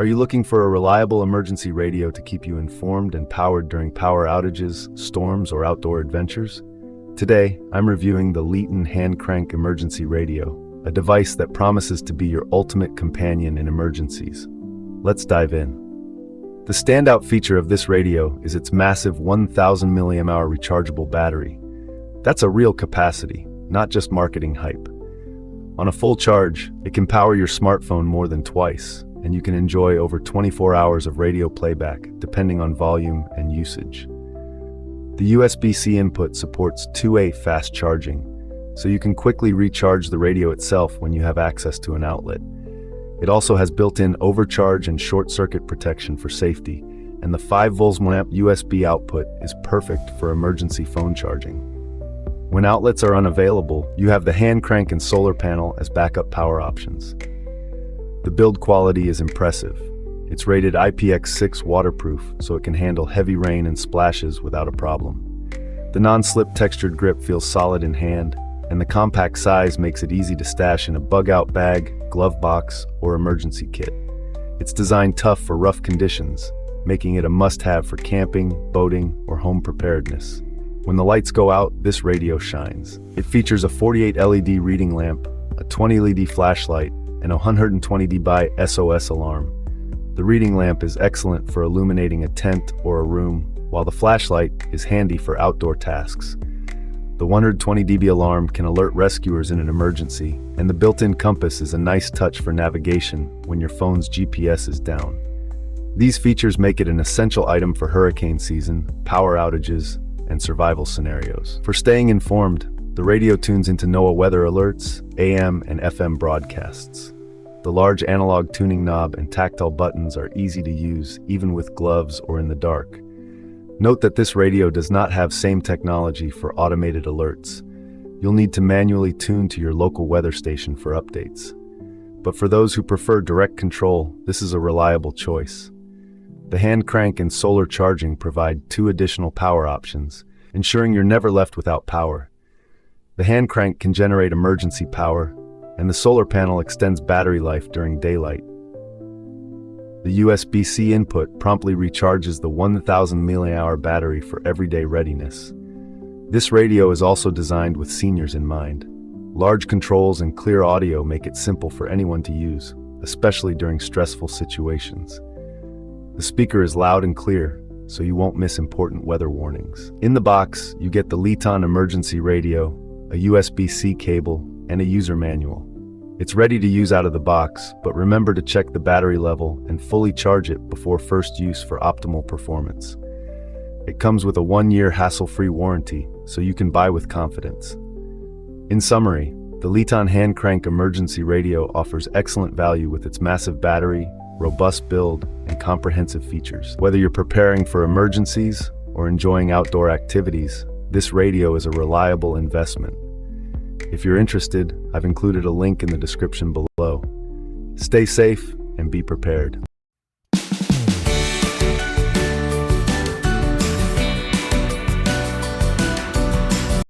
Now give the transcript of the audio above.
you looking for a reliable emergency radio to keep you informed and powered during power outages, storms, or outdoor adventures? Today, I'm reviewing the Leaton hand crank emergency radio, a device that promises to be your ultimate companion in emergencies. Let's dive in. The standout feature of this radio is its massive 1,000 mAh rechargeable battery. That's a real capacity, not just marketing hype. On a full charge, it can power your smartphone more than twice, and you can enjoy over 24 hours of radio playback, depending on volume and usage. The USB-C input supports 2A fast charging, so you can quickly recharge the radio itself when you have access to an outlet. It also has built-in overcharge and short-circuit protection for safety, and the 5V USB output is perfect for emergency phone charging. When outlets are unavailable, you have the hand crank and solar panel as backup power options. The build quality is impressive. It's rated IPX6 waterproof, so it can handle heavy rain and splashes without a problem. The non-slip textured grip feels solid in hand, and the compact size makes it easy to stash in a bug-out bag, glove box, or emergency kit. It's designed tough for rough conditions, making it a must-have for camping, boating, or home preparedness. When the lights go out, this radio shines. It features a 48 LED reading lamp, a 20 LED flashlight, and a 120 dB SOS alarm. The reading lamp is excellent for illuminating a tent or a room, while the flashlight is handy for outdoor tasks. The 120 dB alarm can alert rescuers in an emergency, and the built-in compass is a nice touch for navigation when your phone's GPS is down. These features make it an essential item for hurricane season, power outages, and survival scenarios. For staying informed, the radio tunes into NOAA weather alerts, AM and FM broadcasts. The large analog tuning knob and tactile buttons are easy to use, even with gloves or in the dark. Note that this radio does not have same technology for automated alerts. You'll need to manually tune to your local weather station for updates. But for those who prefer direct control, this is a reliable choice. The hand crank and solar charging provide 2 additional power options, ensuring you're never left without power. The hand crank can generate emergency power, and the solar panel extends battery life during daylight. The USB-C input promptly recharges the 1,000 mAh battery for everyday readiness. This radio is also designed with seniors in mind. Large controls and clear audio make it simple for anyone to use, especially during stressful situations. The speaker is loud and clear, so you won't miss important weather warnings. In the box, you get the Leaton Emergency Radio, a USB-C cable, and a user manual. It's ready to use out of the box, but remember to check the battery level and fully charge it before first use for optimal performance. It comes with a 1-year hassle-free warranty, so you can buy with confidence. In summary, the Leaton hand crank emergency radio offers excellent value with its massive battery, robust build, and comprehensive features. Whether you're preparing for emergencies or enjoying outdoor activities, this radio is a reliable investment. If you're interested, I've included a link in the description below. Stay safe and be prepared.